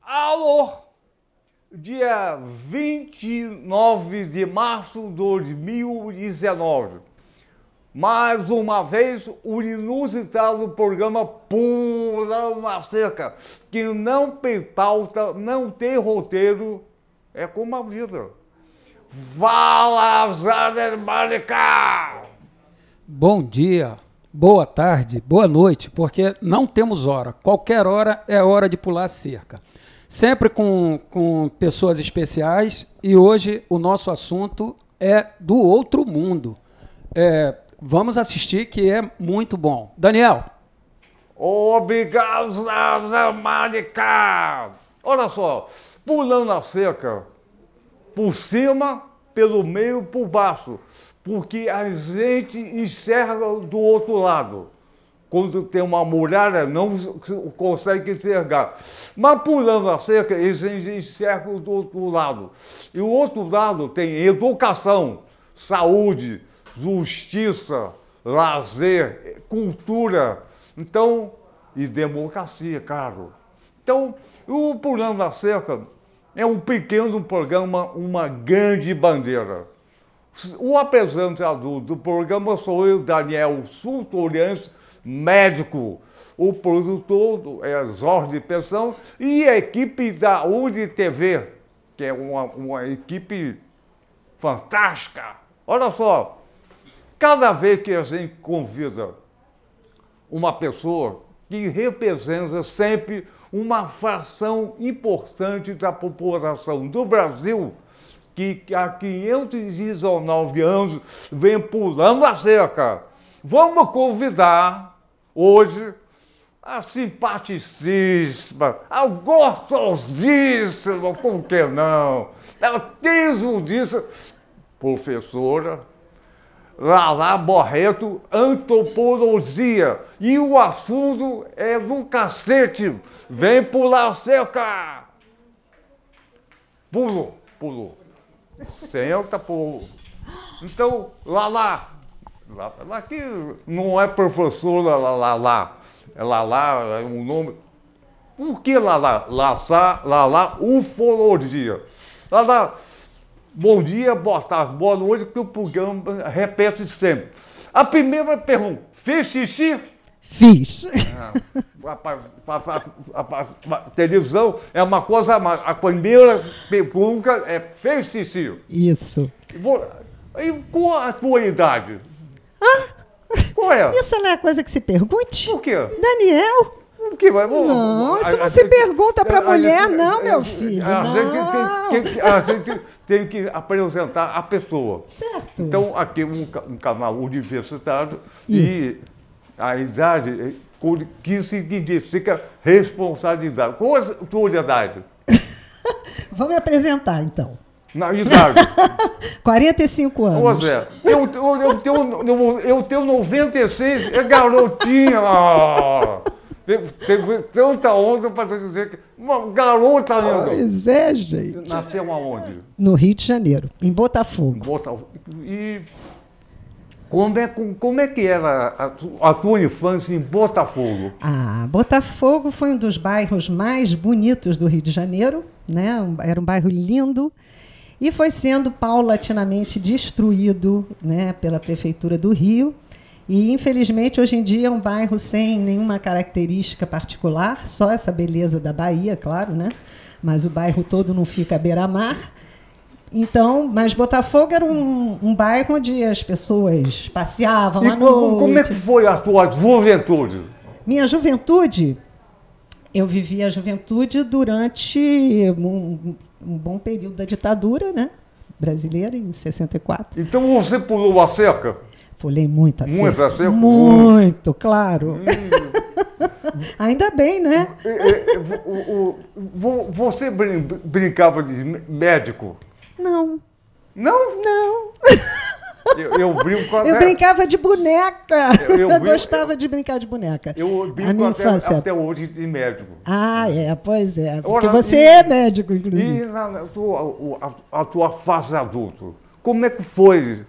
Alô, dia 29 de março de 2019. Mais uma vez, o inusitado programa Pulando a Cerca, que não tem pauta, não tem roteiro, é como a vida. Fala, Zander Maricá! Bom dia, boa tarde, boa noite, porque não temos hora. Qualquer hora é hora de pular a cerca. Sempre com pessoas especiais, e hoje o nosso assunto é do outro mundo. Vamos assistir, que é muito bom. Daniel. Obrigado, Zander Maricá! Olha só, pulando a cerca, por cima, pelo meio, por baixo, porque a gente enxerga do outro lado. Quando tem uma muralha, não consegue enxergar. Mas pulando a cerca, eles enxergam do outro lado. E o outro lado tem educação, saúde, justiça, lazer, cultura, então, e democracia, claro. Então, o Pulando a Cerca é um pequeno programa, uma grande bandeira. O apresentador do programa sou eu, Daniel Sultorianço, médico. O produtor é Jorge Pensão e a equipe da UNI TV, que é uma equipe fantástica. Olha só, cada vez que a gente convida uma pessoa que representa sempre uma fração importante da população do Brasil, que há 519 anos vem pulando a cerca. Vamos convidar hoje a simpaticíssima, a gostosíssima, por que não? A tesudíssima professora Lala Barreto, antropologia. E o assunto é do cacete. Vem pular a cerca. Pulou. Senta, pulou. Então, Lala que não é professora Lala. É Lala, é um nome. Por que Lala? Lala, ufologia. Lala, bom dia, boa tarde, boa noite, que o programa repete sempre. A primeira pergunta, fez xixi? Fiz. A televisão é uma coisa a mais. A primeira pergunta é, fez xixi? Isso. E qual a tua idade? Qual é? Isso não é coisa que se pergunte? Por quê? Daniel? Por quê? Não, isso não se pergunta para mulher, não, meu filho. A gente tem que apresentar a pessoa. Certo. Então, aqui um canal universitário e a idade que significa responsabilidade. Qual é a tua idade? Vou me apresentar, então. Na idade. 45 anos. Ô Zé, eu tenho 96, é garotinha. Teve tanta onda para dizer que uma garota linda. Pois é, gente. Nasceu aonde? No Rio de Janeiro, em Botafogo. E como é que era a tua infância em Botafogo? Botafogo foi um dos bairros mais bonitos do Rio de Janeiro, né? Era um bairro lindo. E foi sendo paulatinamente destruído, né, pela Prefeitura do Rio. E, infelizmente, hoje em dia é um bairro sem nenhuma característica particular, só essa beleza da Bahia, claro, né? Mas o bairro todo não fica à beira-mar. Então, mas Botafogo era um bairro onde as pessoas passeavam à noite. Como é que foi a tua juventude? Minha juventude? Eu vivi a juventude durante um bom período da ditadura, né, brasileira, em 64. Então você pulou a cerca? Pulei muito a cerca. Muito a cerca? Muito, claro. Ainda bem, né? Você brincava de médico? Não. Não? Não. Eu brinco até... Eu brincava de boneca. Eu gostava de brincar de boneca. Eu brinco até hoje de médico. Pois é. Porque você é médico, inclusive. E a tua fase adulto, como é que foi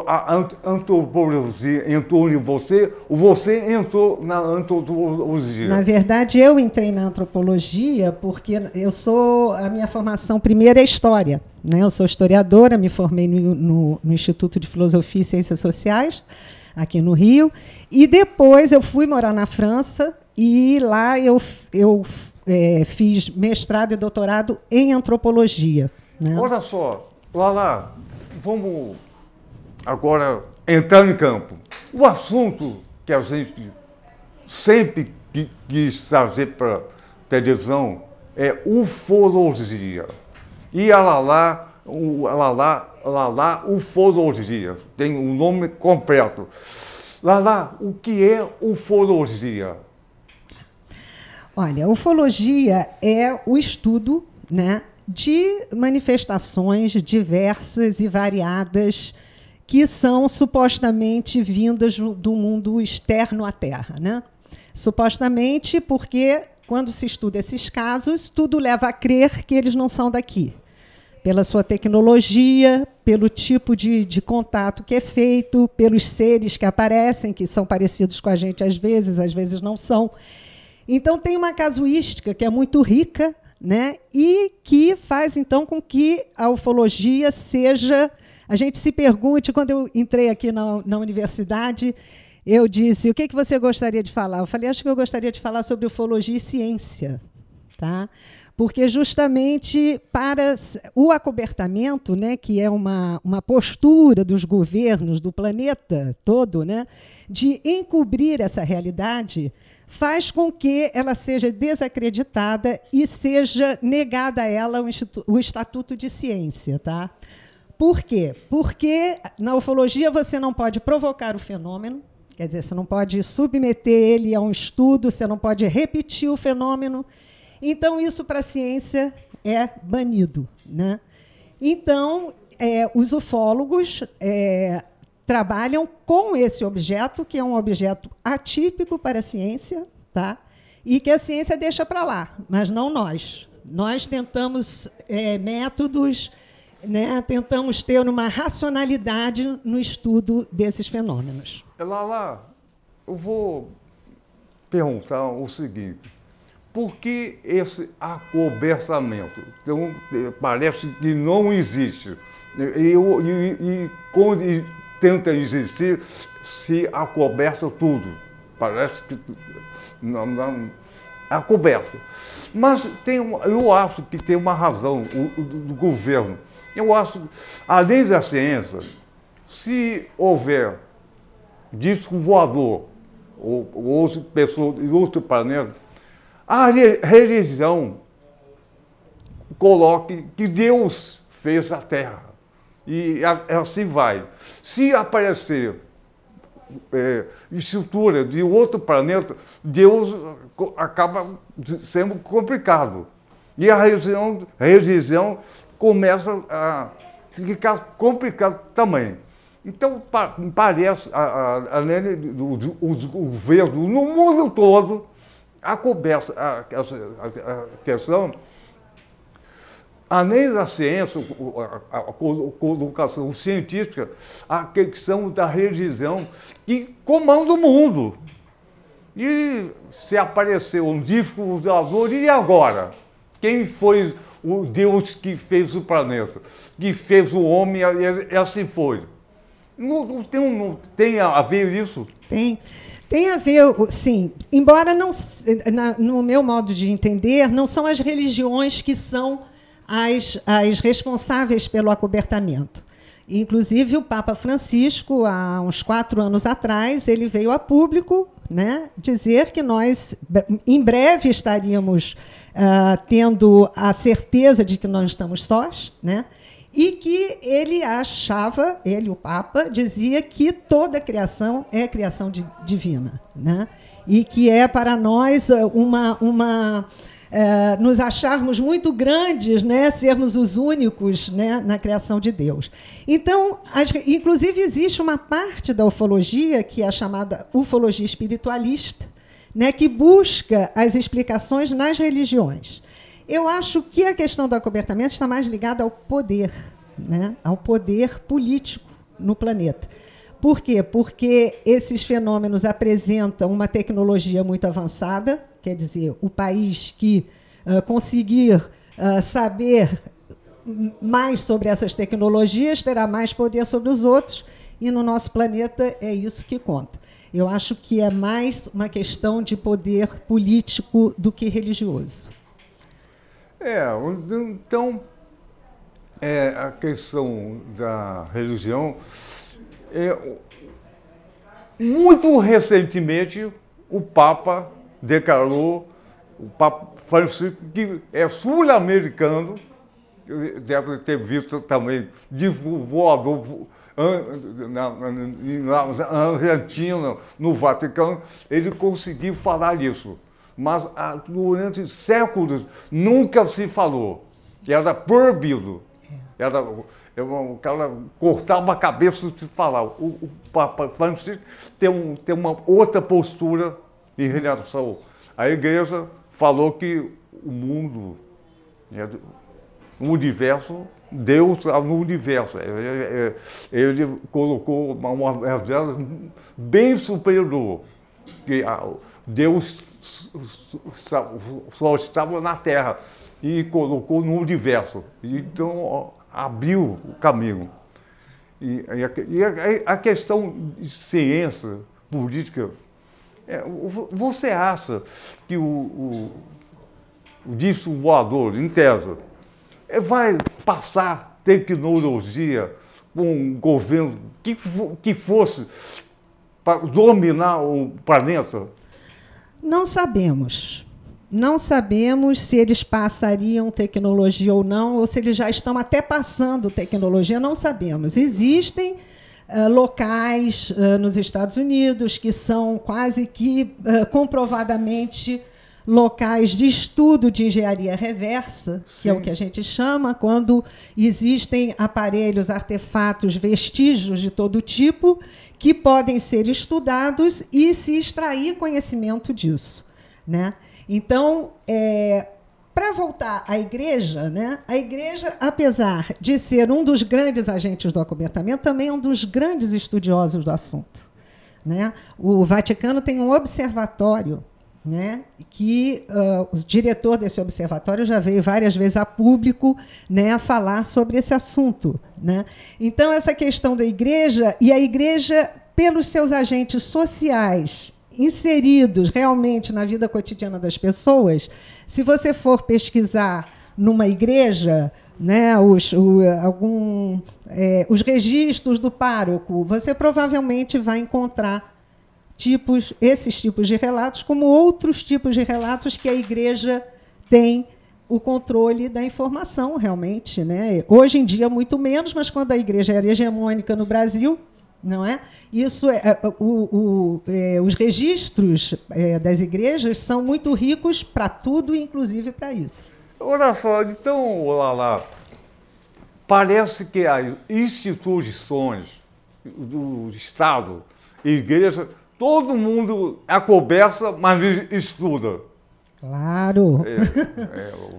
a antropologia entrou em você, ou você entrou na antropologia? Na verdade, eu entrei na antropologia porque a minha formação primeira é história, né? Eu sou historiadora, me formei no Instituto de Filosofia e Ciências Sociais, aqui no Rio, e depois eu fui morar na França, e lá eu fiz mestrado e doutorado em antropologia. Né? Olha só, Lala, vamos agora entrar em campo. O assunto que a gente sempre quis trazer para a televisão é ufologia. E a Lala, ufologia, tem um nome completo. Lala, o que é ufologia? Olha, ufologia é o estudo, né, de manifestações diversas e variadas que são supostamente vindas do mundo externo à Terra, né? Supostamente porque, quando se estuda esses casos, tudo leva a crer que eles não são daqui. Pela sua tecnologia, pelo tipo de contato que é feito, pelos seres que aparecem, que são parecidos com a gente às vezes não são. Então, tem uma casuística que é muito rica, né, e que faz, então, com que a ufologia seja... A gente se pergunte, quando eu entrei aqui na universidade, eu disse, o que você gostaria de falar? Eu falei, acho que eu gostaria de falar sobre ufologia e ciência. Tá? Porque, justamente, para o acobertamento, né, que é uma postura dos governos do planeta todo, né, de encobrir essa realidade, faz com que ela seja desacreditada e seja negada a ela o estatuto de ciência. Tá? Por quê? Porque na ufologia você não pode provocar o fenômeno, quer dizer, você não pode submeter ele a um estudo, você não pode repetir o fenômeno. Então, isso para a ciência é banido. Né? Então, os ufólogos trabalham com esse objeto, que é um objeto atípico para a ciência, tá? E que a ciência deixa para lá, mas não nós. Nós tentamos métodos, né? Tentamos ter uma racionalidade no estudo desses fenômenos. Lala, eu vou perguntar o seguinte. Por que esse acobertamento? Então, parece que não existe. E quando tenta existir, se acoberta tudo. Parece que não acoberto. Mas eu acho que tem uma razão do governo. Eu acho, além da ciência, se houver disco voador ou outra pessoa de outro planeta, a religião coloque que Deus fez a Terra. E assim vai. Se aparecer estrutura de outro planeta, Deus acaba sendo complicado. E a religião começa a ficar complicado também. Então, parece, além do governo no mundo todo, a questão, além da ciência, a colocação científica, a questão da religião que comanda o mundo. E se apareceu um disco voador, e agora? Quem foi o Deus que fez o planeta? Que fez o homem, e assim foi. Não tem a ver isso? Tem a ver, sim. Embora não, no meu modo de entender, não são as religiões que são as responsáveis pelo acobertamento. Inclusive, o Papa Francisco, há uns 4 anos atrás, ele veio a público, né, dizer que nós, em breve, estaríamos tendo a certeza de que nós estamos sós, né, e que ele achava, o Papa, dizia que toda a criação é criação divina, né, e que é para nós nos acharmos muito grandes, né, sermos os únicos, né, na criação de Deus. Então, inclusive, existe uma parte da ufologia, que é a chamada ufologia espiritualista, né, que busca as explicações nas religiões. Eu acho que a questão do acobertamento está mais ligada ao poder, né, ao poder político, no planeta. Por quê? Porque esses fenômenos apresentam uma tecnologia muito avançada, quer dizer, o país que conseguir saber mais sobre essas tecnologias terá mais poder sobre os outros, e no nosso planeta é isso que conta. Eu acho que é mais uma questão de poder político do que religioso. Então, a questão da religião, muito recentemente, o Papa declarou, o Papa Francisco, que é sul-americano, deve ter visto também, de voador na Argentina, no Vaticano, ele conseguiu falar isso. Mas durante séculos nunca se falou. Era proibido. O cara cortava a cabeça de falar. O Papa Francisco tem uma outra postura em relação. A igreja falou que o mundo, o universo, Deus está no universo. Ele colocou uma verdade bem superior. Que Deus só estava na Terra e colocou no universo. Então, abriu o caminho. E a questão de ciência política, você acha que o disco voador, em tese, vai passar tecnologia com um governo que fosse para dominar o planeta? Não sabemos. Não sabemos se eles passariam tecnologia ou não, ou se eles já estão até passando tecnologia, não sabemos. Existem locais nos Estados Unidos que são quase que comprovadamente locais de estudo de engenharia reversa, que é o que a gente chama, quando existem aparelhos, artefatos, vestígios de todo tipo, que podem ser estudados e se extrair conhecimento disso, né? Então, para voltar à igreja, né, a igreja, apesar de ser um dos grandes agentes do acobertamento, também é um dos grandes estudiosos do assunto, né? O Vaticano tem um observatório, né, que o diretor desse observatório já veio várias vezes a público, né, a falar sobre esse assunto, né? Então, essa questão da igreja, e a igreja, pelos seus agentes sociais inseridos realmente na vida cotidiana das pessoas, se você for pesquisar numa igreja, né, os registros do pároco, você provavelmente vai encontrar esses tipos de relatos, como outros tipos de relatos que a igreja tem o controle da informação, realmente, né? Hoje em dia, muito menos, mas quando a igreja era hegemônica no Brasil, não é? Isso os registros das igrejas são muito ricos para tudo, inclusive para isso. Olha só, então, lá, parece que as instituições do Estado, igreja, todo mundo acoberta, mas estuda. Claro.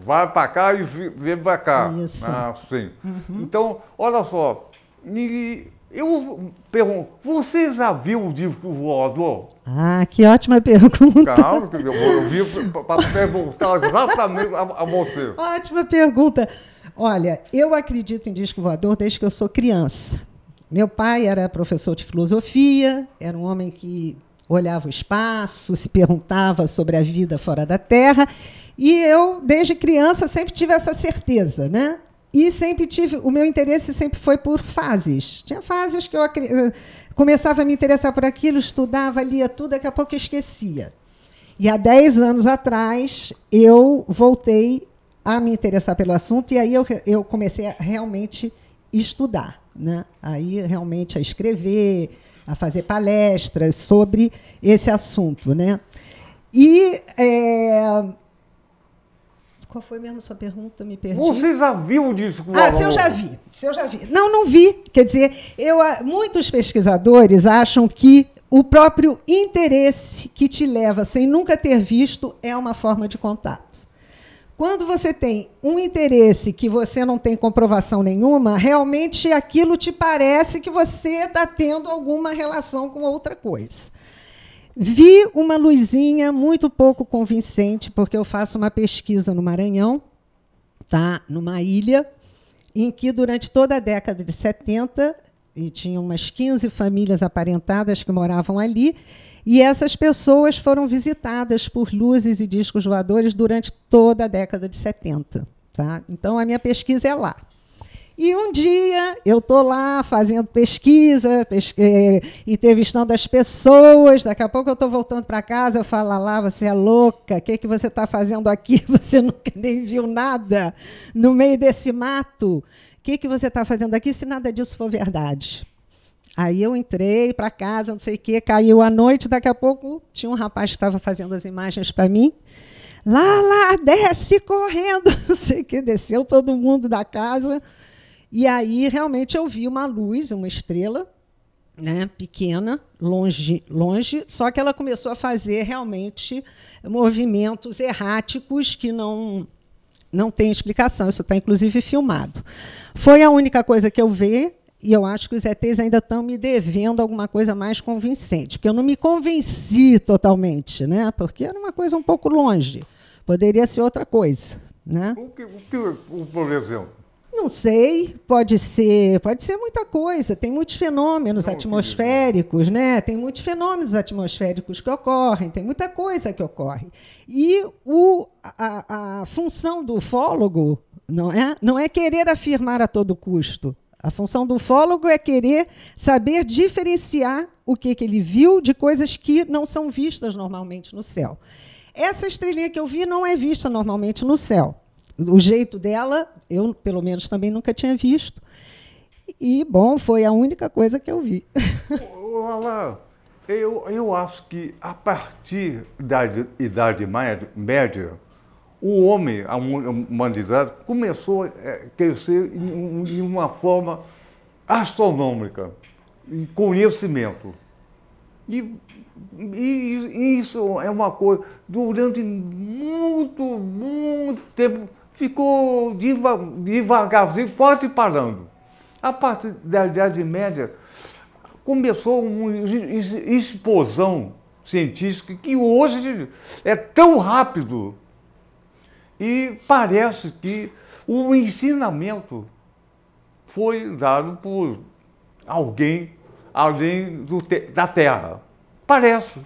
Vai para cá e vem para cá. Isso. Sim. Uhum. Então, olha só, eu pergunto, você já viu o disco voador? Ah, que ótima pergunta. Calma, eu vi para perguntar exatamente a você. Ótima pergunta. Olha, eu acredito em disco voador desde que eu sou criança. Meu pai era professor de filosofia, era um homem que olhava o espaço, se perguntava sobre a vida fora da Terra, e eu, desde criança, sempre tive essa certeza, né? E sempre o meu interesse sempre foi por fases. Tinha fases que eu começava a me interessar por aquilo, estudava, lia tudo, daqui a pouco eu esquecia. E há 10 anos atrás, eu voltei a me interessar pelo assunto, e aí eu comecei a realmente estudar, né? Aí realmente a escrever, a fazer palestras sobre esse assunto, né? E qual foi mesmo a sua pergunta? Me perdi. Você já viu disso? Se eu já vi. Não vi. Quer dizer, muitos pesquisadores acham que o próprio interesse que te leva sem nunca ter visto é uma forma de contato. Quando você tem um interesse que você não tem comprovação nenhuma, realmente aquilo te parece que você está tendo alguma relação com outra coisa. Vi uma luzinha muito pouco convincente, porque eu faço uma pesquisa no Maranhão, tá? Numa ilha, em que durante toda a década de 70, e tinha umas 15 famílias aparentadas que moravam ali, e essas pessoas foram visitadas por luzes e discos voadores durante toda a década de 70. Tá? Então, a minha pesquisa é lá. E um dia eu estou lá fazendo pesquisa, entrevistando as pessoas, daqui a pouco eu estou voltando para casa, eu falo, lá, você é louca, o que você está fazendo aqui? Você nunca nem viu nada no meio desse mato. O que você está fazendo aqui se nada disso for verdade? Aí eu entrei para casa, não sei o quê, caiu a noite, daqui a pouco tinha um rapaz que estava fazendo as imagens para mim. Lá, desce correndo, não sei o quê, desceu todo mundo da casa. E aí, realmente, eu vi uma luz, uma estrela, né, pequena, longe, só que ela começou a fazer, realmente, movimentos erráticos que não tem explicação. Isso está, inclusive, filmado. Foi a única coisa que eu vi, e eu acho que os ETs ainda estão me devendo alguma coisa mais convincente, porque eu não me convenci totalmente, né, porque era uma coisa um pouco longe. Poderia ser outra coisa. Né? Por exemplo? Não sei, pode ser muita coisa. Tem muitos fenômenos atmosféricos, né? Tem muitos fenômenos atmosféricos que ocorrem, tem muita coisa que ocorre. E a função do ufólogo não é querer afirmar a todo custo. A função do ufólogo é querer saber diferenciar o que ele viu de coisas que não são vistas normalmente no céu. Essa estrelinha que eu vi não é vista normalmente no céu. O jeito dela, eu, pelo menos, também nunca tinha visto. E, bom, foi a única coisa que eu vi. Lala, eu acho que, a partir da Idade Média, o homem, a humanidade, começou a crescer de uma forma astronômica, em conhecimento. E isso é uma coisa, durante muito tempo, ficou devagarzinho, quase parando. A partir da Idade Média, começou uma explosão científica que hoje é tão rápido. E parece que o ensinamento foi dado por alguém além da Terra. Parece.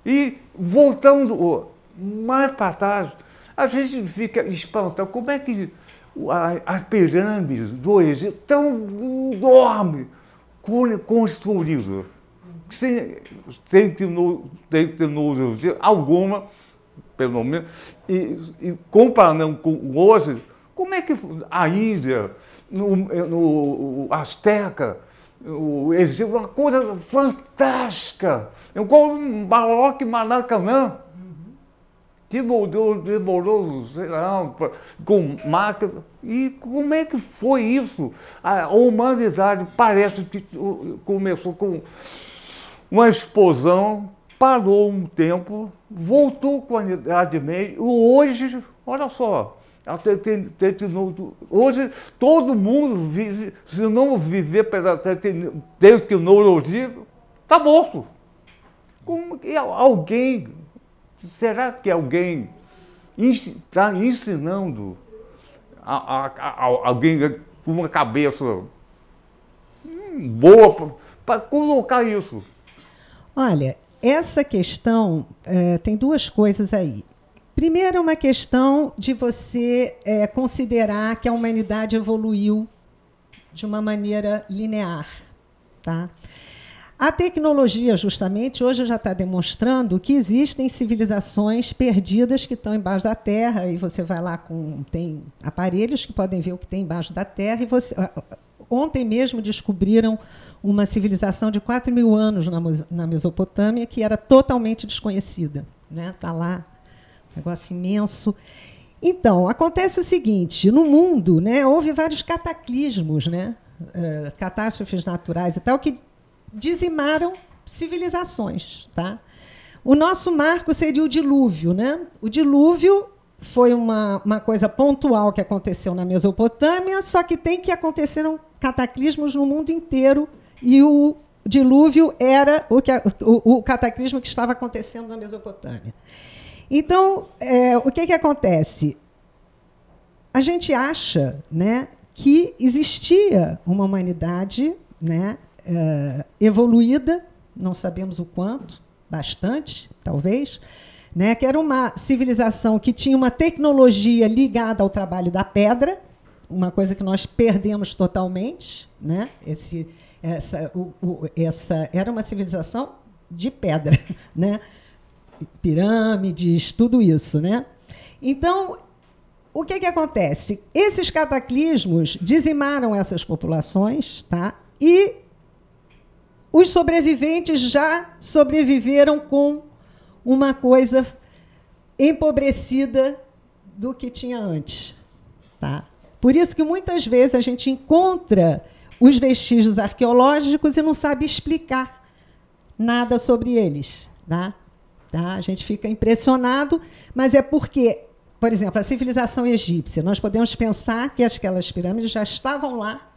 E voltando mais para trás, a gente fica espantado. Como é que as pirâmides do Egito tão enormes, construídas, sem tecnologia alguma, pelo menos, e comparando com hoje, como é que a Índia, no Azteca, o Egito, uma coisa fantástica, igual um Baloque Maracanã, demorou, sei lá, com máquina. E como é que foi isso? A humanidade parece que começou com uma explosão, parou um tempo, voltou com a Idade Média, e hoje, olha só, hoje todo mundo vive, se não viver pela tecnologia, está morto. Como que alguém, será que alguém está ensinando alguém com uma cabeça boa para colocar isso? Olha, essa questão tem duas coisas aí. Primeiro, é uma questão de você considerar que a humanidade evoluiu de uma maneira linear. Tá? A tecnologia, justamente, hoje já está demonstrando que existem civilizações perdidas que estão embaixo da Terra, e você vai lá tem aparelhos que podem ver o que tem embaixo da Terra, e ontem mesmo descobriram uma civilização de 4.000 anos na Mesopotâmia que era totalmente desconhecida. Né? Está lá. Negócio imenso. Então, acontece o seguinte, no mundo, né, houve vários cataclismos, né, catástrofes naturais e tal, que dizimaram civilizações. Tá? O nosso marco seria o dilúvio. Né? O dilúvio foi uma coisa pontual que aconteceu na Mesopotâmia, só que tem que aconteceram cataclismos no mundo inteiro, e o dilúvio era o cataclismo que estava acontecendo na Mesopotâmia. Então, o que acontece? A gente acha, né, que existia uma humanidade, né, evoluída, não sabemos o quanto, bastante, talvez, né, que era uma civilização que tinha uma tecnologia ligada ao trabalho da pedra, uma coisa que nós perdemos totalmente, né? Essa era uma civilização de pedra, né? Pirâmides, tudo isso, né? Então, o que acontece? Esses cataclismos dizimaram essas populações, tá? E os sobreviventes já sobreviveram com uma coisa empobrecida do que tinha antes, tá? Por isso que muitas vezes a gente encontra os vestígios arqueológicos e não sabe explicar nada sobre eles, tá? A gente fica impressionado, mas é porque, por exemplo, a civilização egípcia, nós podemos pensar que aquelas pirâmides já estavam lá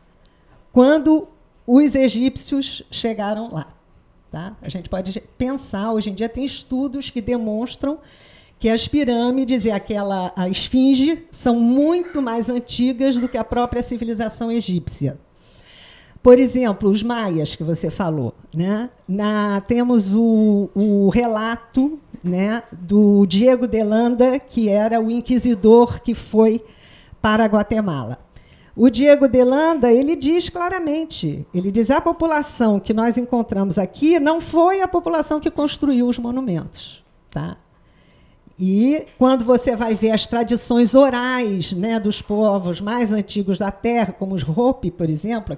quando os egípcios chegaram lá. Tá? A gente pode pensar, hoje em dia tem estudos que demonstram que as pirâmides e a esfinge são muito mais antigas do que a própria civilização egípcia. Por exemplo, os maias, que você falou, né? Temos o relato, né, do Diego de Landa, que era o inquisidor que foi para Guatemala. O Diego de Landa, ele diz claramente, ele diz a população que nós encontramos aqui não foi a população que construiu os monumentos. Tá? E quando você vai ver as tradições orais, né, dos povos mais antigos da Terra, como os Hopi, por exemplo,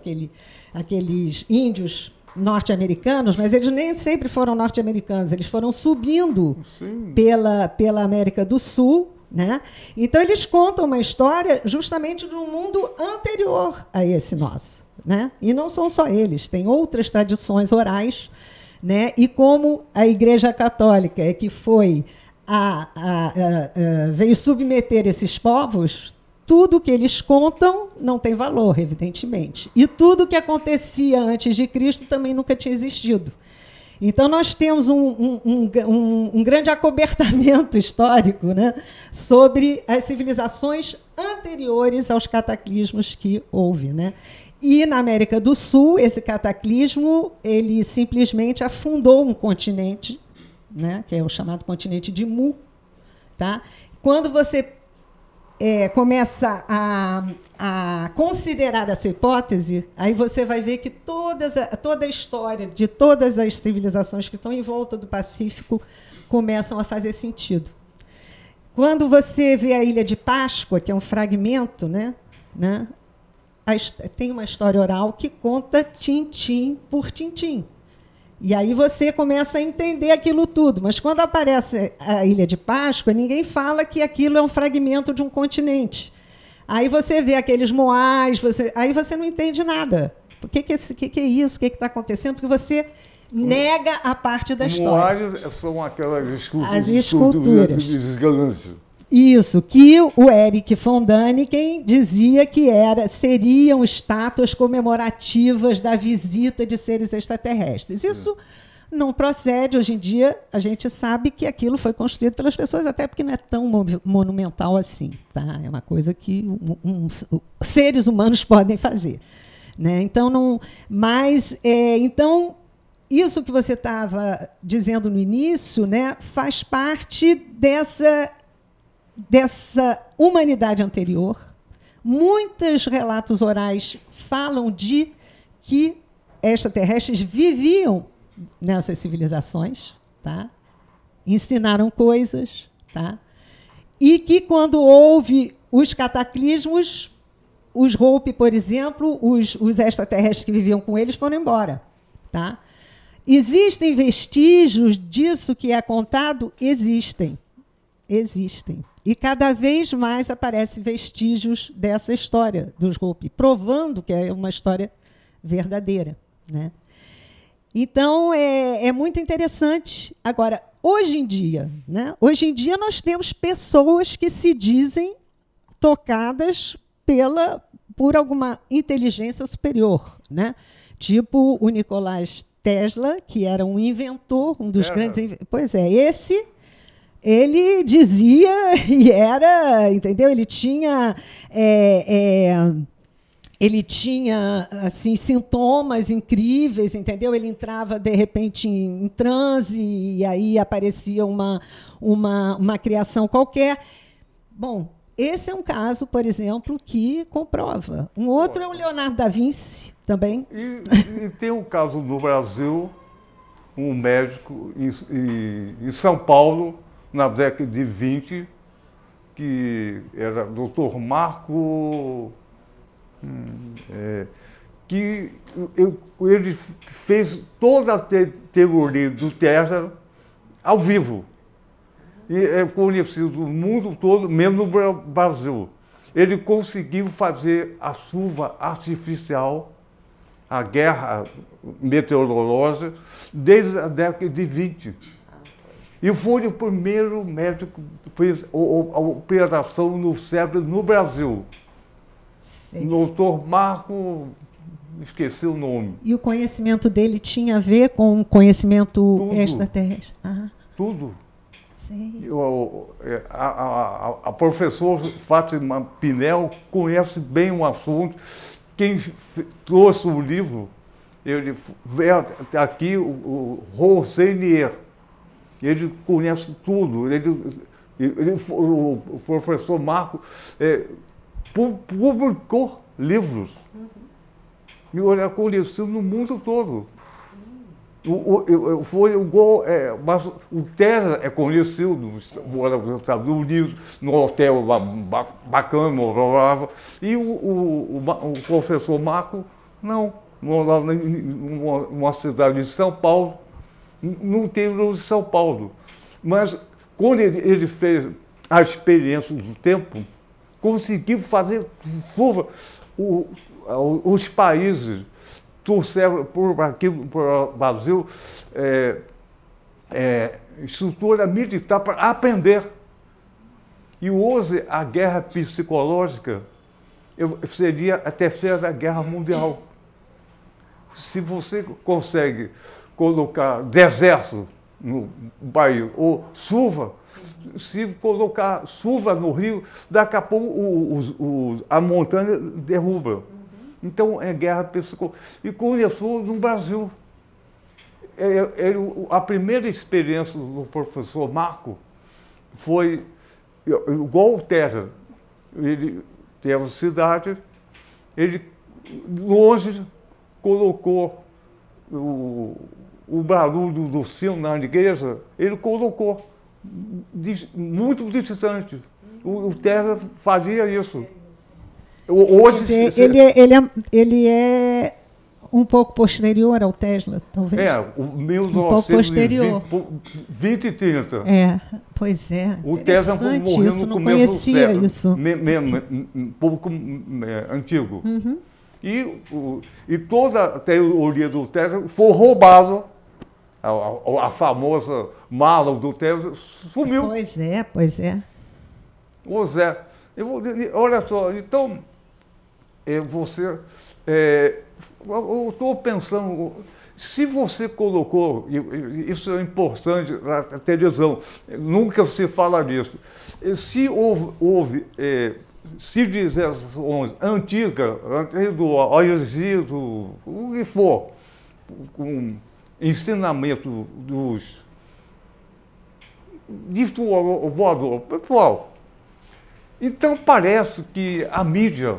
aqueles índios norte-americanos, mas eles nem sempre foram norte-americanos, eles foram subindo pela América do Sul, né? Então, eles contam uma história justamente de um mundo anterior a esse nosso. Né? E não são só eles, tem outras tradições orais, né? E como a Igreja Católica é que foi veio submeter esses povos, tudo que eles contam não tem valor, evidentemente. E tudo que acontecia antes de Cristo também nunca tinha existido. Então, nós temos um grande acobertamento histórico, né, sobre as civilizações anteriores aos cataclismos que houve. Né? E, na América do Sul, esse cataclismo ele simplesmente afundou um continente, né, que é o chamado continente de Mu. Tá? Quando você começa a considerar essa hipótese, aí você vai ver que toda a história de todas as civilizações que estão em volta do Pacífico começam a fazer sentido. Quando você vê a Ilha de Páscoa, que é um fragmento, né, tem uma história oral que conta tintim por tintim. E aí você começa a entender aquilo tudo. Mas quando aparece a Ilha de Páscoa, ninguém fala que aquilo é um fragmento de um continente. Aí você vê aqueles moais, aí você não entende nada. O que é isso? O que está acontecendo? Porque você nega a parte da história. Moais são aquelas as esculturas. Esculturas. Isso, que o Eric von Däniken dizia que seriam estátuas comemorativas da visita de seres extraterrestres. Isso não procede. Hoje em dia, a gente sabe que aquilo foi construído pelas pessoas, até porque não é tão monumental assim. Tá? É uma coisa que seres humanos podem fazer. Né? Então, então, isso que você estava dizendo no início, né, faz parte dessa humanidade anterior. Muitos relatos orais falam de que extraterrestres viviam nessas civilizações, tá? Ensinaram coisas, tá? E que, quando houve os cataclismos, os Hopi, por exemplo, os extraterrestres que viviam com eles foram embora. Tá? Existem vestígios disso que é contado? Existem. E cada vez mais aparecem vestígios dessa história dos Hopi, provando que é uma história verdadeira. Né? Então, é muito interessante. Agora, hoje em dia, né? Hoje em dia nós temos pessoas que se dizem tocadas por alguma inteligência superior, né? Tipo o Nikola Tesla, que era um inventor, um dos grandes... Pois é, ele dizia e era, entendeu? Ele tinha assim sintomas incríveis, entendeu? Ele entrava de repente em transe e aí aparecia uma criação qualquer. Bom, esse é um caso, por exemplo, que comprova. Um outro é o Leonardo da Vinci também. E tem um caso no Brasil, um médico em São Paulo, na década de 20, que era Dr. Marco, que ele fez toda a teoria do Tesla ao vivo. E é conhecido no mundo todo, mesmo no Brasil. Ele conseguiu fazer a chuva artificial, a guerra meteorológica, desde a década de 20. E foi o primeiro médico que fez a operação no cérebro no Brasil. Sim. Doutor Marco, esqueci o nome. E o conhecimento dele tinha a ver com o conhecimento extraterrestre? Tudo. Sim. A professora Fátima Pinel conhece bem o assunto. Quem trouxe o livro, ele veio aqui, o Rosenier. Ele conhece tudo. O professor Marco publicou livros. E ele é conhecido no mundo todo. Mas o Tesla é conhecido nos Estados Unidos, no hotel bacana, morava. E o professor Marco, não. Morava numa cidade de São Paulo, no interior de São Paulo. Mas, quando ele fez a experiência do tempo, conseguiu fazer curva. Os países trouxeram aqui para o Brasil estrutura militar para aprender. E hoje a guerra psicológica seria a terceira guerra mundial. Se você consegue colocar deserto no Bahia ou chuva, se colocar chuva no rio, daqui a pouco a montanha derruba. Então, é guerra psicológica. E começou no Brasil. A primeira experiência do professor Marco foi igual o Tesla. Ele teve a cidade, ele longe colocou o barulho do sino na igreja, ele colocou muito distante. O Tesla fazia isso. Hoje, ele é um pouco posterior ao Tesla, talvez. O 1920 e 30. Pois é. O Tesla morreu no começo do século. Isso. Um pouco antigo. Uhum. E toda a teoria do Tesla foi roubada. A famosa mala do Tesla sumiu. Pois é. Pois é. Olha só, então, eu estou pensando, se você colocou, isso é importante na televisão, nunca se fala disso, se houve civilizações antigas, antes do Egito, o que for, com ensinamento dos voador, pessoal. Então parece que a mídia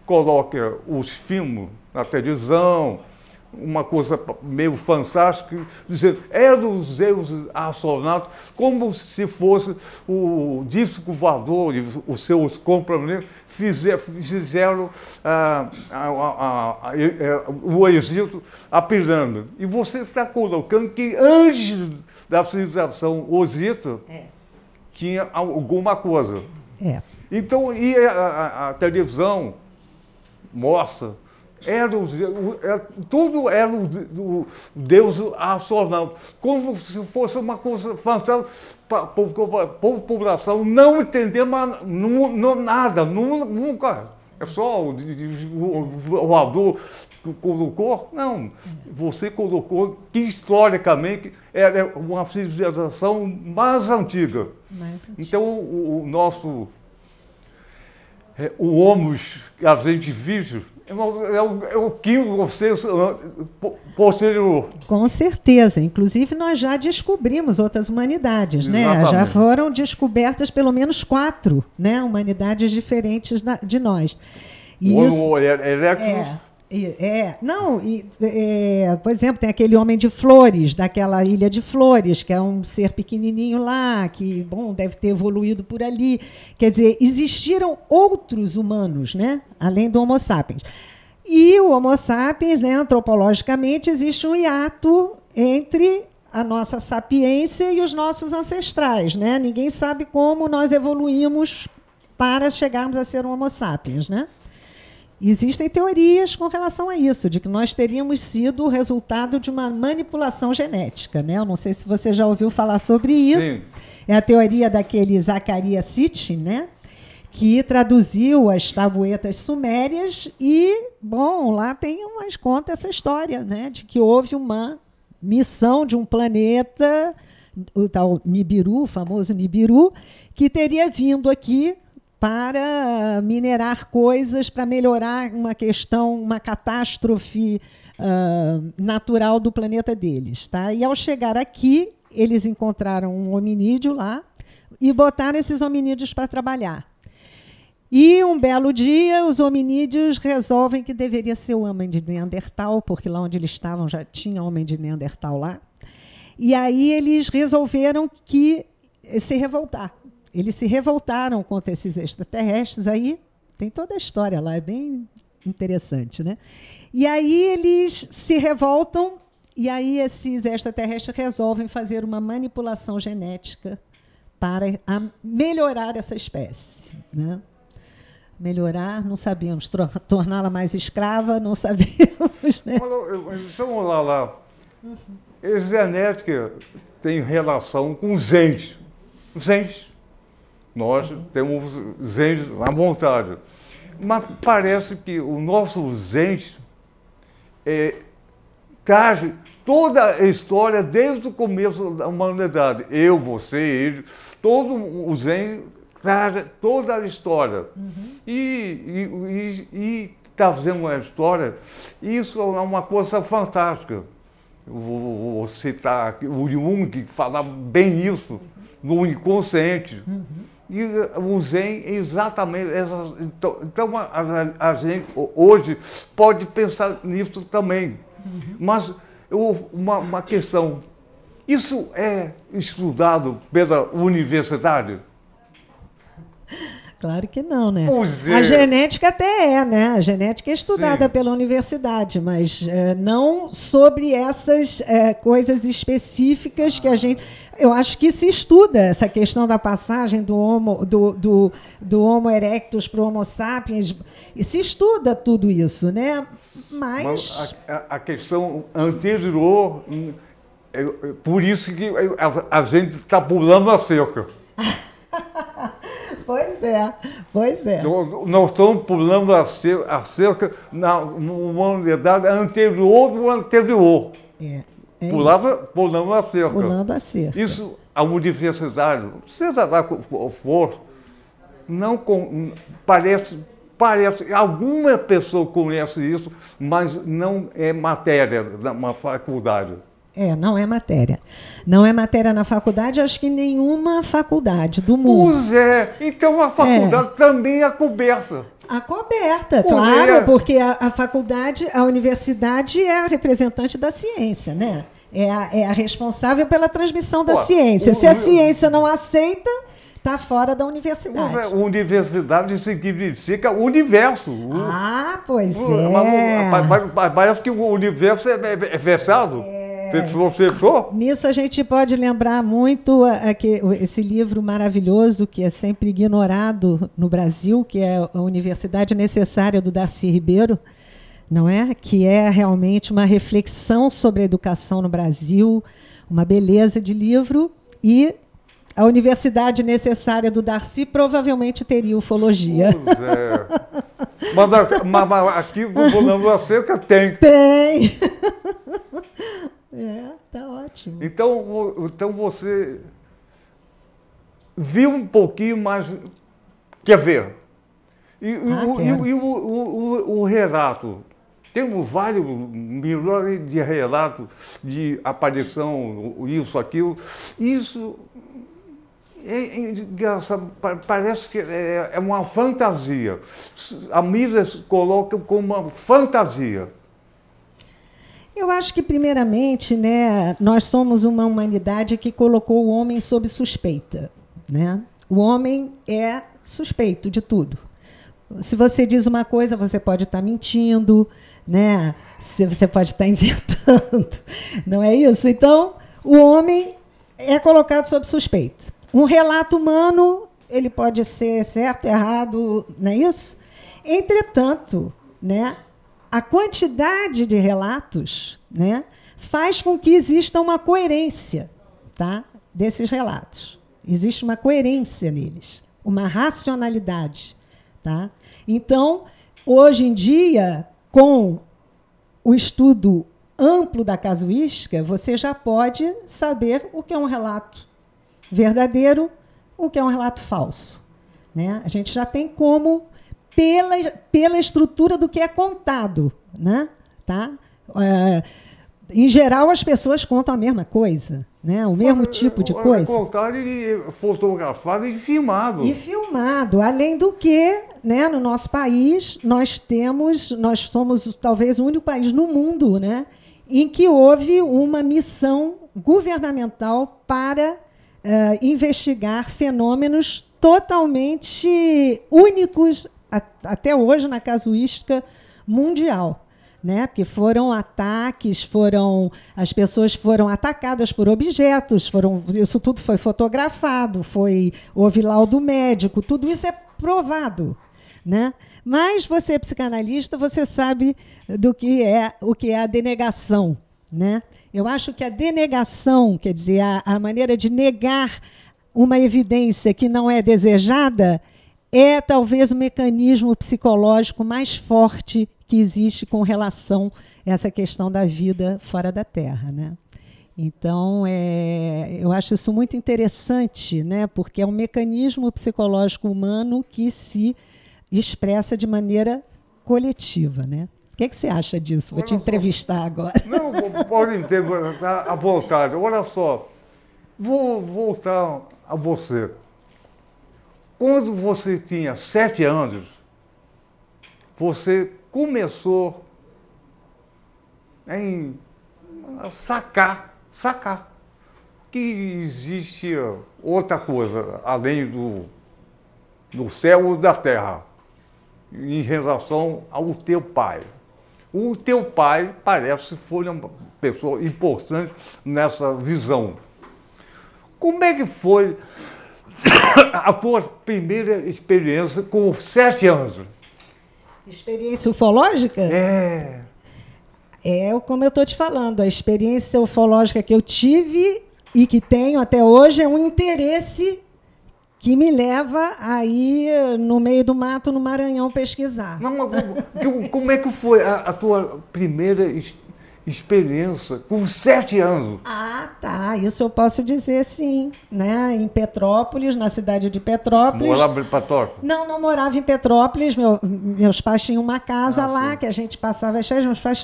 coloca os filmes na televisão, uma coisa meio fantástica, dizendo dos Zeus astronautas, como se fosse o disco voador e os seus companheiros fizeram o Egito a pirâmide. E você está colocando que antes da civilização osita tinha alguma coisa. Então, a televisão mostra Tudo era o Deus astronauta, como se fosse uma coisa fantástica para a população não entender nada, nunca. É só o adulto colocou? Não, você colocou que historicamente era uma civilização mais antiga. Então o nosso, o homos que a gente vive, é o que vocês posterior. Com certeza. Inclusive, nós já descobrimos outras humanidades, né? Já foram descobertas pelo menos 4, né, humanidades diferentes de nós. E o Erectus. Por exemplo, tem aquele homem de Flores, daquela ilha de Flores, que é um ser pequenininho lá, que, bom, deve ter evoluído por ali. Quer dizer, existiram outros humanos, né, além do Homo sapiens. E o Homo sapiens, né, antropologicamente, existe um hiato entre a nossa sapiência e os nossos ancestrais, né? Ninguém sabe como nós evoluímos para chegarmos a ser um Homo sapiens, né? Existem teorias com relação a isso, de que nós teríamos sido o resultado de uma manipulação genética, né? Eu não sei se você já ouviu falar sobre isso. Sim. É a teoria daquele Zecharia Sitchin, né? Que traduziu as tabuetas sumérias e, bom, lá tem umas conta essa história, né? De que houve uma missão de um planeta, o tal Nibiru, o famoso Nibiru, que teria vindo aqui para minerar coisas, para melhorar uma questão, uma catástrofe natural do planeta deles. Tá? E, ao chegar aqui, eles encontraram um hominídeo lá e botaram esses hominídeos para trabalhar. E, um belo dia, os hominídeos resolvem que deveria ser o homem de Neandertal, porque lá onde eles estavam já tinha homem de Neandertal lá. E aí eles resolveram se revoltar. Eles se revoltaram contra esses extraterrestres, aí tem toda a história lá, é bem interessante, né? E aí eles se revoltam, e aí esses extraterrestres resolvem fazer uma manipulação genética para melhorar essa espécie, né? Melhorar, não sabíamos, torná-la mais escrava, não sabíamos, né? Então, lá. Genética tem relação com os entes. Nós temos genes à vontade. Mas parece que o nosso gene traz toda a história desde o começo da humanidade. Eu, você, ele, todo o gene traz toda a história. E está fazendo uma história, isso é uma coisa fantástica. Vou citar o Jung, que fala bem isso, no inconsciente. E o Zen é exatamente essa. Então a gente hoje pode pensar nisso também. Mas uma questão, isso é estudado pela universidade? Claro que não, né? A genética até é, né? A genética é estudada Sim. pela universidade, mas não sobre essas coisas específicas que a gente... Eu acho que se estuda essa questão da passagem do Homo erectus para o Homo sapiens, e se estuda tudo isso, né? Mas a questão anterior, por isso que a gente está pulando a cerca. Pois é. Nós estamos pulando a cerca na humanidade anterior do anterior. Pulando a cerca. Pulando a cerca. Isso, a universidade, seja lá qual for, não parece, alguma pessoa conhece isso, mas não é matéria na faculdade. Não é matéria. Não é matéria na faculdade, acho que nenhuma faculdade do mundo. Pois é, então a faculdade também é coberta. A coberta, claro, porque a faculdade, a universidade é a representante da ciência, né? É a responsável pela transmissão da ciência. Se a ciência não aceita, está fora da universidade. Universidade significa universo. Pois é. Parece que o universo é fechado. Nisso a gente pode lembrar muito esse livro maravilhoso que é sempre ignorado no Brasil, que é a Universidade Necessária, do Darcy Ribeiro, não é? Que é realmente uma reflexão sobre a educação no Brasil, uma beleza de livro, e a universidade necessária do Darcy provavelmente teria ufologia. Pois é. Mas aqui no Pulando a Cerca tem. Tem! Tá ótimo. Então você viu um pouquinho, mas quer ver. E o relato? Temos vários milhões de relatos de aparição, isso, aquilo. Isso é engraçado, parece que é uma fantasia. A mídia coloca como uma fantasia. Eu acho que, primeiramente, né, nós somos uma humanidade que colocou o homem sob suspeita, né? O homem é suspeito de tudo. Se você diz uma coisa, você pode estar mentindo, né? Você pode estar inventando, não é isso? Então, o homem é colocado sob suspeita. Um relato humano, ele pode ser certo, errado, não é isso? Entretanto, né, a quantidade de relatos, né, faz com que exista uma coerência, tá, desses relatos. Existe uma coerência neles, uma racionalidade. Tá? Então, hoje em dia, com o estudo amplo da casuística, você já pode saber o que é um relato verdadeiro, o que é um relato falso. Né? A gente já tem como, pela estrutura do que é contado. Né? Tá? Em geral, as pessoas contam a mesma coisa, né? O mesmo tipo de coisa. Contado e fotografado e filmado. E filmado. Além do que, né, no nosso país, nós somos talvez o único país no mundo, né, em que houve uma missão governamental para investigar fenômenos totalmente únicos até hoje na casuística mundial. Né? Porque foram ataques, as pessoas foram atacadas por objetos, isso tudo foi fotografado, houve laudo médico, tudo isso é provado. Né? Mas você é psicanalista, você sabe o que é a denegação. Né? Eu acho que a denegação, quer dizer, a maneira de negar uma evidência que não é desejada, é talvez o mecanismo psicológico mais forte que existe com relação a essa questão da vida fora da Terra. Né? Então, eu acho isso muito interessante, né? Porque é um mecanismo psicológico humano que se expressa de maneira coletiva. Né? O que você acha disso? Vou te entrevistar agora. Não, pode ter à vontade. Olha só, vou voltar a você. Quando você tinha 7 anos, você começou a sacar que existe outra coisa, além do céu e da terra, em relação ao teu pai. O teu pai parece que foi uma pessoa importante nessa visão. Como é que foi a tua primeira experiência com 7 anos? Experiência ufológica? Como eu estou te falando, a experiência ufológica que eu tive e que tenho até hoje é um interesse que me leva a ir no meio do mato, no Maranhão, pesquisar. Não, como é que foi a tua primeira experiência com 7 anos? Ah, tá. Isso eu posso dizer, sim. Né? Em Petrópolis, na cidade de Petrópolis. Morava em Petrópolis? Não morava em Petrópolis. Meus pais tinham uma casa lá, sim, que a gente passava as férias. Meus pais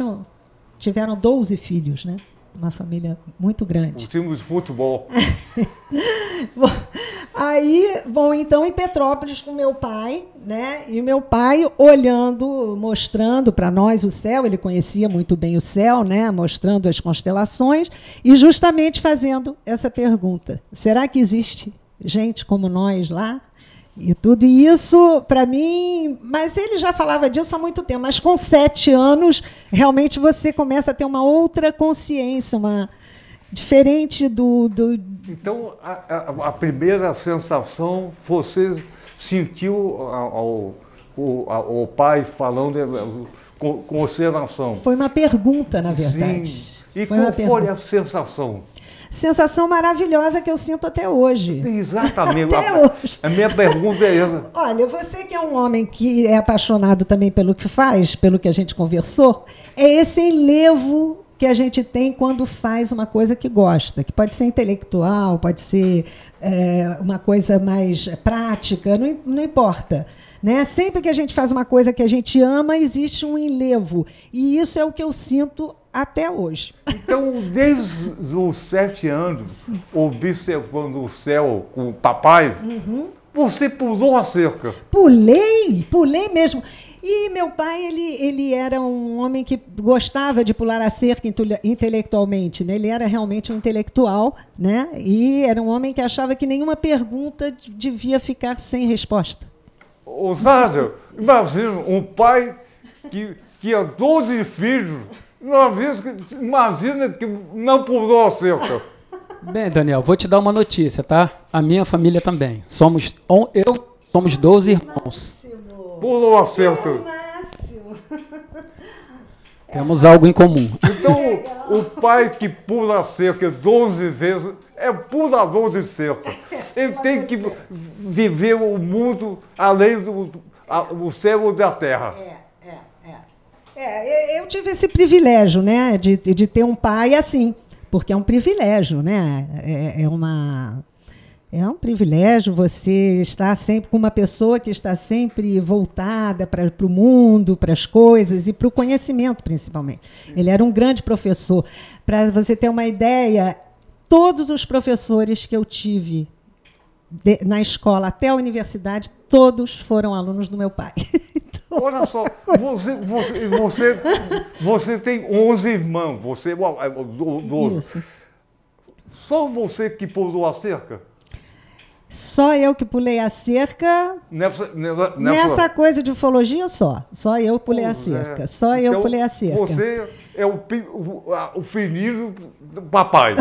tiveram 12 filhos, né? Uma família muito grande. Um time de futebol. Então, em Petrópolis com meu pai, né? E meu pai olhando, mostrando para nós o céu, ele conhecia muito bem o céu, né? Mostrando as constelações e justamente fazendo essa pergunta: será que existe gente como nós lá? E tudo isso, para mim... Mas ele já falava disso há muito tempo, mas com 7 anos, realmente você começa a ter uma outra consciência, diferente do... Então, a primeira sensação você sentiu o pai falando com ordenação. Foi uma pergunta, na verdade. Sim. E Foi qual foi a sensação? Sensação maravilhosa que eu sinto até hoje. Exatamente. Até hoje. A minha pergunta é essa. Olha, você que é um homem que é apaixonado também pelo que faz, pelo que a gente conversou, é esse enlevo que a gente tem quando faz uma coisa que gosta, que pode ser intelectual, pode ser uma coisa mais prática, não importa. Né? Sempre que a gente faz uma coisa que a gente ama, existe um enlevo. E isso é o que eu sinto até hoje. Então, desde os 7 anos, observando o céu com o papai, você pulou a cerca. Pulei mesmo. E meu pai, ele era um homem que gostava de pular a cerca intelectualmente, né? Ele era realmente um intelectual, né? E era um homem que achava que nenhuma pergunta devia ficar sem resposta. Osário, imagina um pai que tinha 12 filhos, imagina que não pulou a cerca. Bem, Daniel, vou te dar uma notícia, tá? A minha família também. Somos 12 irmãos. Pulou a cerca. Temos algo em comum. Então, o pai que pula a cerca 12 vezes é pulador de cerca. Ele tem que viver o mundo além do céu e da terra. Eu tive esse privilégio, né, de ter um pai assim, porque é um privilégio, né? É um privilégio você estar sempre com uma pessoa que está sempre voltada para o mundo, para as coisas e para o conhecimento, principalmente. Ele era um grande professor. Para você ter uma ideia, todos os professores que eu tive na escola até a universidade, todos foram alunos do meu pai. Então, olha só, você tem 11 irmãos, você é 12. Isso. Só você que pulou a cerca? Só eu que pulei a cerca. Nessa coisa de ufologia, só eu pulei a cerca. Só eu pulei a cerca. Você é o filhinho do papai.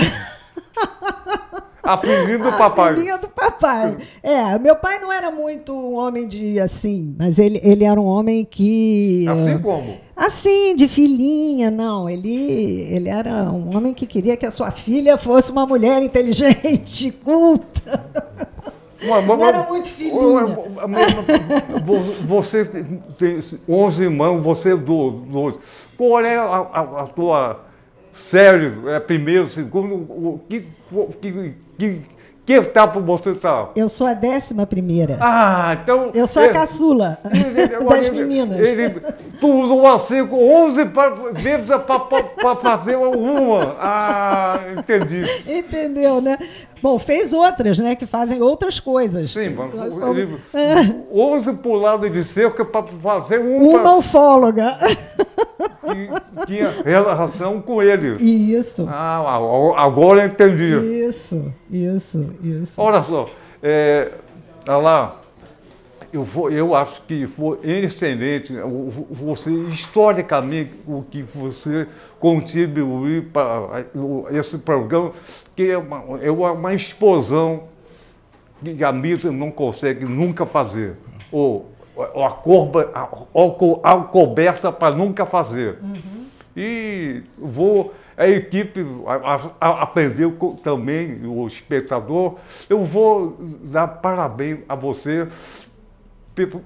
A filhinha do papai. A filhinha do papai. Meu pai não era muito um homem de assim, mas ele era um homem que... Assim como? Assim, de filhinha, não. Ele era um homem que queria que a sua filha fosse uma mulher inteligente, culta. Não era muito filhinha. Você tem 11 irmãos, você é 12. Qual é a tua série? É primeiro, segundo? Que etapa você está? Eu sou a 11ª. Ah, então... Eu sou a caçula das meninas. Ele pulou assim com 11 vezes para fazer uma. Ah, entendi. Entendeu, né? Bom, fez outras, né? Que fazem outras coisas. Sim, mas 11 pulados de cerca para fazer uma ufóloga. Que tinha relação com ele. Isso. Ah, agora eu entendi. Isso. Olha só, lá, eu acho que foi excelente, você, historicamente, o que você contribuiu para esse programa, que é uma explosão que a mídia não consegue nunca fazer, ou a coberta para nunca fazer. E a equipe aprendeu também, o espectador. Eu vou dar parabéns a você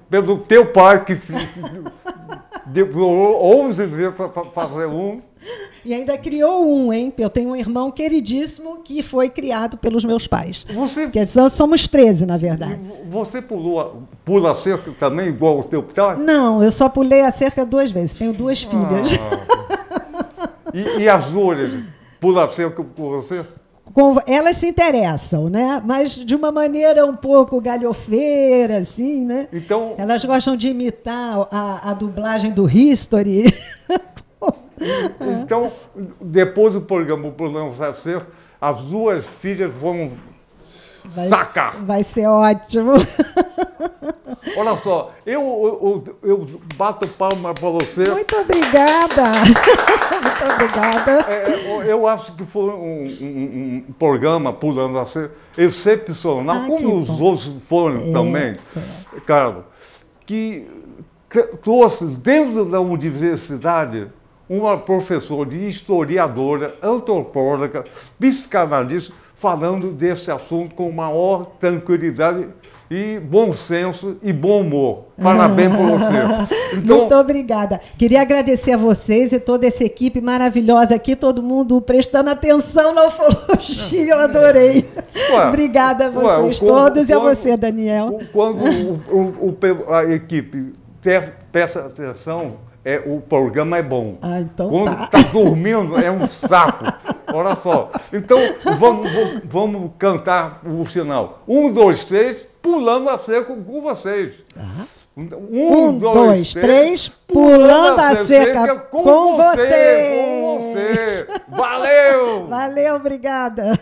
pelo teu pai, que demorou 11 vezes para fazer um. E ainda criou um, hein? Eu tenho um irmão queridíssimo que foi criado pelos meus pais. Porque somos 13, na verdade. Você pula a cerca também, igual o teu pai? Não, eu só pulei a cerca 2 vezes. Tenho 2 filhas. E as duas pula a cerca com você? Elas se interessam, né? Mas de uma maneira um pouco galhofeira, assim, né? Então, elas gostam de imitar a dublagem do History. Então, depois do programa Pulando a Cerca, as duas filhas vão sacar. Vai ser ótimo. Olha só, eu bato palma para você. Muito obrigada. Muito obrigada. Eu acho que foi um programa Pulando a Cerca excepcional, como os outros foram também. Carlos, que trouxe dentro da universidade uma professora de historiadora, antropóloga, psicanalista, falando desse assunto com maior tranquilidade e bom senso e bom humor. Parabéns por você. Então, muito obrigada. Queria agradecer a vocês e toda essa equipe maravilhosa aqui, todo mundo prestando atenção na ufologia, eu adorei. Obrigada a vocês todos e a você, Daniel. Quando a equipe presta atenção, o programa é bom. Então quando está dormindo, é um saco. Olha só. Então, vamos cantar o sinal. 1, 2, 3, pulando a cerca com vocês. 1, 2, 3, pulando a cerca com você. Valeu! Valeu, obrigada.